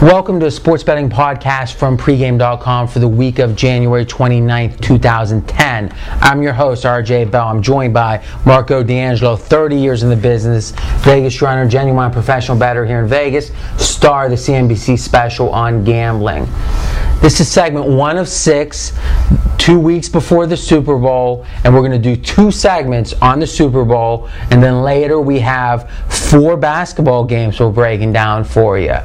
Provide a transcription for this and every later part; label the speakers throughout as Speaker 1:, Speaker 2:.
Speaker 1: Welcome to a sports betting podcast from pregame.com for the week of January 29th, 2010. I'm your host, RJ Bell. I'm joined by Marco D'Angelo, 30 years in the business, Vegas runner, genuine professional bettor here in Vegas, star of the CNBC special on gambling. This is segment 1 of 6, 2 weeks before the Super Bowl, and we're going to do 2 segments on the Super Bowl, and then later we have 4 basketball games we're breaking down for you.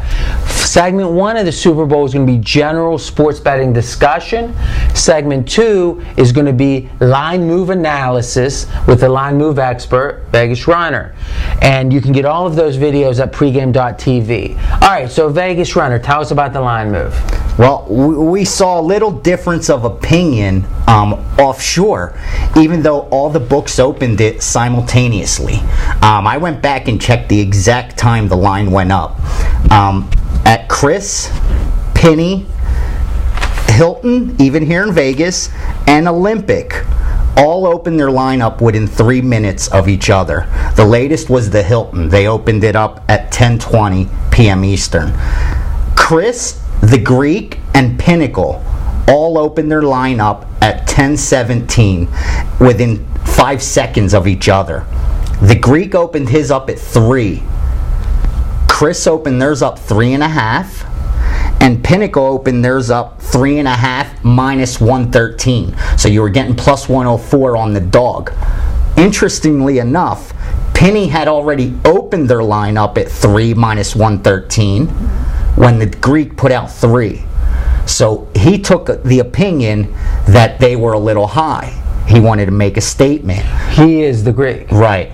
Speaker 1: Segment 1 of the Super Bowl is going to be general sports betting discussion. Segment 2 is going to be line move analysis with the line move expert, Vegas Runner. And you can get all of those videos at pregame.tv. All right, so Vegas Runner, tell us about the line move.
Speaker 2: Well, we saw a little difference of opinion offshore, even though all the books opened it simultaneously. I went back and checked the exact time the line went up. At Chris, Penny, Hilton, even here in Vegas, and Olympic, all opened their line up within 3 minutes of each other. The latest was the Hilton. They opened it up at 10:20 p.m. Eastern. Chris, the Greek, and Pinnacle all opened their line up at 10:17 within 5 seconds of each other. The Greek opened his up at 3. Chris opened theirs up 3.5, and Pinnacle opened theirs up 3.5 minus 113. So you were getting plus 104 on the dog. Interestingly enough, Penny had already opened their line up at 3 minus 113 when the Greek put out 3. So he took the opinion that they were a little high. He wanted to make a statement.
Speaker 1: He is the Greek.
Speaker 2: Right.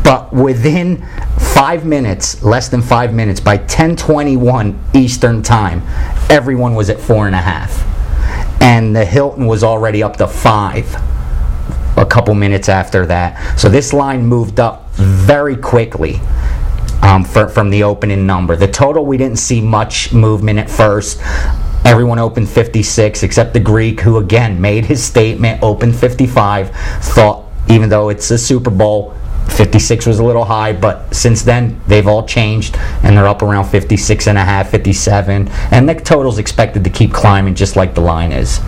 Speaker 2: But within 5 minutes, less than 5 minutes, by 10:21 Eastern Time, everyone was at 4.5. And the Hilton was already up to 5 a couple minutes after that. So this line moved up very quickly from the opening number. The total, we didn't see much movement at first. Everyone opened 56 except the Greek, who again made his statement, opened 55, thought even though it's a Super Bowl, 56 was a little high, but since then they've all changed and they're up around 56.5, 57, and the total's expected to keep climbing just like the line is.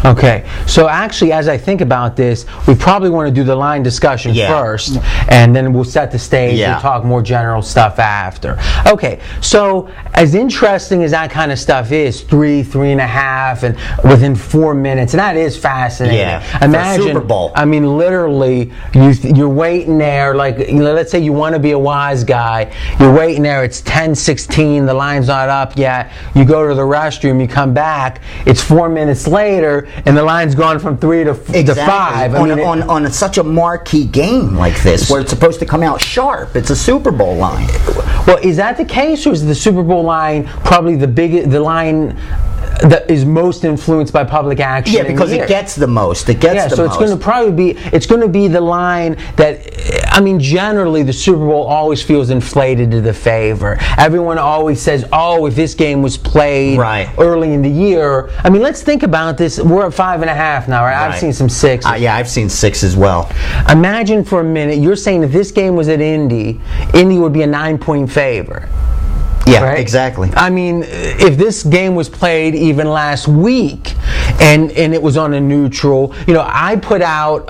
Speaker 1: Okay, so actually as I think about this, we probably want to do the line discussion first, and then we'll set the stage and talk more general stuff after. Okay, so as interesting as that kind of stuff is, 3.5, and within 4 minutes, and that is fascinating.
Speaker 2: Yeah,
Speaker 1: imagine,
Speaker 2: Super Bowl.
Speaker 1: I mean, literally, you're waiting there, like, let's say you want to be a wise guy, you're waiting there, it's 10:16, the line's not up yet, you go to the restroom, you come back, it's 4 minutes later, and the line's gone from 3 to 5.
Speaker 2: On such a marquee game like this, where it's supposed to come out sharp, it's a Super Bowl line.
Speaker 1: Well, is that the case, or is the Super Bowl line probably the line that is most influenced by public action?
Speaker 2: Yeah, because it gets the most. It gets the most.
Speaker 1: So it's going to be the line that, I mean, generally the Super Bowl always feels inflated to the favor. Everyone always says, oh, if this game was played early in the year. I mean, let's think about this. We're at 5.5 now, right? I've seen some 6.
Speaker 2: Yeah, I've seen 6 as well.
Speaker 1: Imagine for a minute, you're saying if this game was at Indy would be a 9-point favorite.
Speaker 2: Yeah,
Speaker 1: right?
Speaker 2: Exactly.
Speaker 1: I mean, if this game was played even last week and it was on a neutral, I put out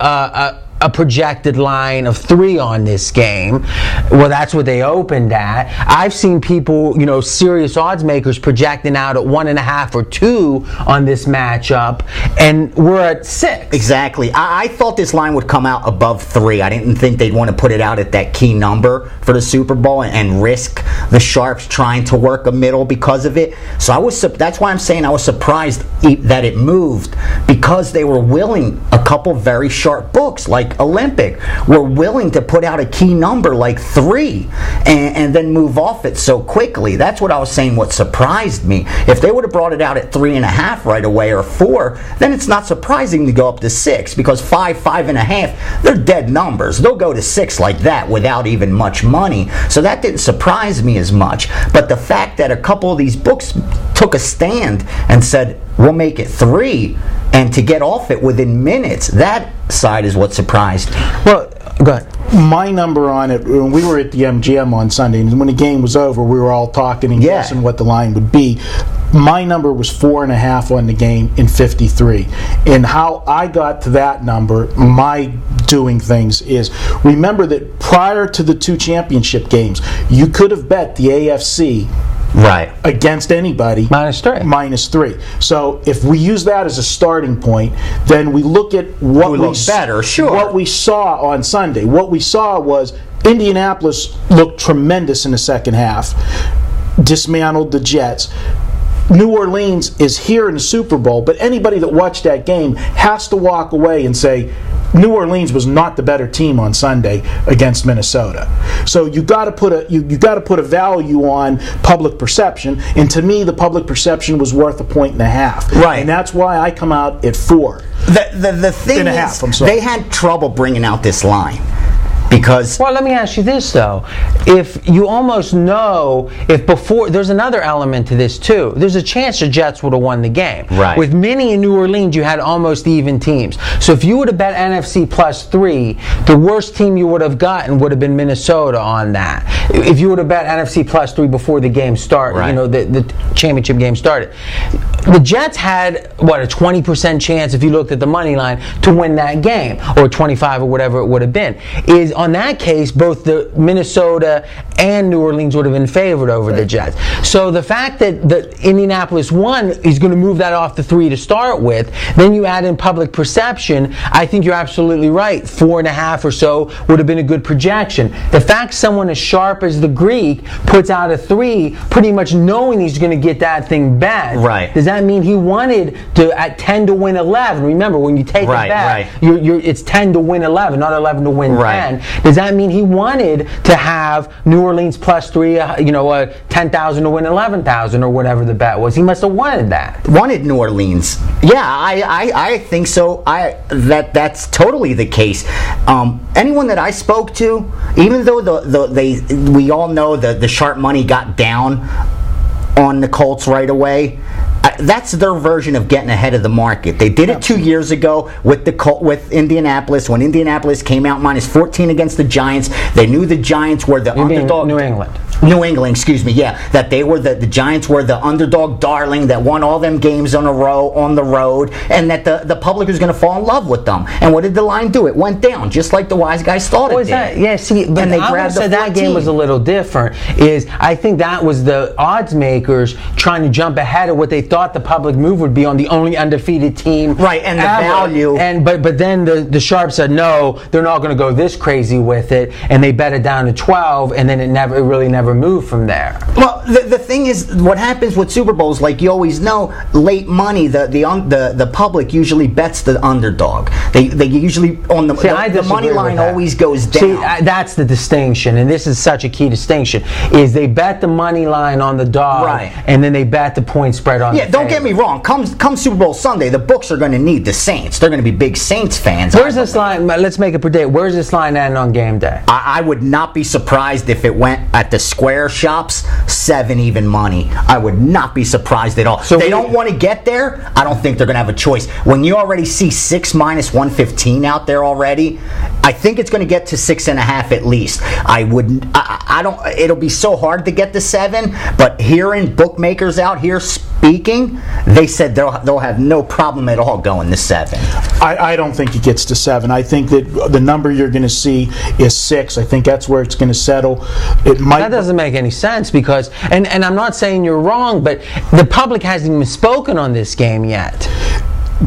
Speaker 1: a projected line of 3 on this game. Well, that's what they opened at. I've seen people, serious odds makers projecting out at 1.5 or 2 on this matchup, and we're at 6.
Speaker 2: Exactly. I thought this line would come out above 3. I didn't think they'd want to put it out at that key number for the Super Bowl and risk the sharps trying to work a middle because of it. So that's why I'm saying I was surprised that it moved, because they were willing, a couple very sharp books like Olympic were willing to put out a key number like 3 and then move off it so quickly. That's what I was saying, what surprised me. If they would have brought it out at 3.5 right away or 4, then it's not surprising to go up to 6, because 5, 5.5, they're dead numbers. They'll go to 6 like that without even much money. So that didn't surprise me as much. But the fact that a couple of these books took a stand and said, we'll make it 3, and to get off it within minutes, that side is what surprised me.
Speaker 1: Well, go ahead.
Speaker 3: My number on it, when we were at the MGM on Sunday, and when the game was over, we were all talking and guessing what the line would be. My number was 4.5 on the game in 53. And how I got to that number, my doing things is, remember that prior to the 2 championship games, you could have bet the AFC against anybody -3. So if we use that as a starting point, then we look at what what we saw on Sunday. What we saw was Indianapolis looked tremendous in the second half, dismantled the Jets. New Orleans is here in the Super Bowl, but anybody that watched that game has to walk away and say New Orleans was not the better team on Sunday against Minnesota. So you got to put a value on public perception, and to me, the public perception was worth 1.5.
Speaker 2: Right,
Speaker 3: and that's why I come out at 4.
Speaker 2: The thing is, they had trouble bringing out this line. Because
Speaker 1: well, let me ask you this though: if you almost know, if before there's another element to this too, there's a chance the Jets would have won the game.
Speaker 2: Right.
Speaker 1: With Minnie and New Orleans, you had almost even teams. So if you would have bet NFC +3, the worst team you would have gotten would have been Minnesota on that. If you would have bet NFC +3 before the game started, you know, the championship game started. The Jets had a 20% chance if you looked at the money line to win that game, or 25 or whatever it would have been. On that case, both the Minnesota and New Orleans would have been favored over the Jets. So the fact that the Indianapolis won is going to move that off the 3 to start with. Then you add in public perception. I think you're absolutely right. 4.5 or so would have been a good projection. The fact someone as sharp as the Greek puts out a 3, pretty much knowing he's going to get that thing bet.
Speaker 2: Right.
Speaker 1: Does that mean he wanted to at 10 to win 11? Remember, when you take a bet, it's 10 to win 11, not 11 to win 10. Does that mean he wanted to have New Orleans +3, 10,000 to win 11,000 or whatever the bet was? He must have wanted that.
Speaker 2: Wanted New Orleans. Yeah, I think so. That's totally the case. Anyone that I spoke to, even though we all know the sharp money got down on the Colts right away, that's their version of getting ahead of the market. They did it 2 years ago with with Indianapolis. When Indianapolis came out -14 against the Giants, they knew the Giants were the underdog. New England, excuse me, that they were the Giants were the underdog darling that won all them games on a row on the road, and that the public was going to fall in love with them. And what did the line do? It went down, just like the wise guys thought it did.
Speaker 1: Yeah, see, but
Speaker 2: and they grabbed the 14.
Speaker 1: That game was a little different. I think that was the odds makers trying to jump ahead of what they thought the public move would be on the only undefeated team.
Speaker 2: Right, and the value.
Speaker 1: But then the sharp said no, they're not going to go this crazy with it, and they bet it down to 12, and then it really never moved from there.
Speaker 2: Well, the thing is, what happens with Super Bowls, like you always know, late money, the public usually bets the underdog. They usually on the money line always goes down.
Speaker 1: See, that's the distinction, and this is such a key distinction. Is they bet the money line on the dog, and then they bet the point spread on.
Speaker 2: Yeah, don't get me wrong. Come Super Bowl Sunday, the books are going to need the Saints. They're going to be big Saints fans.
Speaker 1: Where's this line? Let's make a prediction. Where's this line end on game day?
Speaker 2: I would not be surprised if it went at the square shops 7 even money. I would not be surprised at all. So they don't want to get there. I don't think they're going to have a choice. When you already see 6 -115 out there already, I think it's going to get to 6.5 at least. I don't. It'll be so hard to get to 7. But hearing bookmakers out here speaking, they said they'll have no problem at all going to 7.
Speaker 3: I don't think it gets to 7. I think that the number you're going to see is 6. I think that's where it's going to settle.
Speaker 1: That doesn't make any sense because, and I'm not saying you're wrong, but the public hasn't even spoken on this game yet.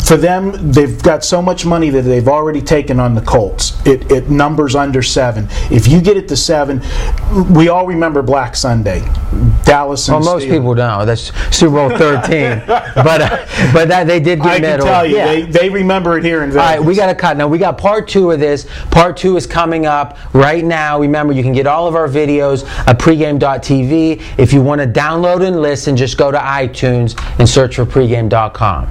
Speaker 3: For them, they've got so much money that they've already taken on the Colts. It numbers under 7. If you get it to 7, we all remember Black Sunday, Dallas and
Speaker 1: most people don't. That's Super Bowl 13. but that they did get middle.
Speaker 3: I can tell you, they remember it here in Vegas.
Speaker 1: All right, we got to cut. Now, we got part 2 of this. Part 2 is coming up right now. Remember, you can get all of our videos at pregame.tv. If you want to download and listen, just go to iTunes and search for pregame.com.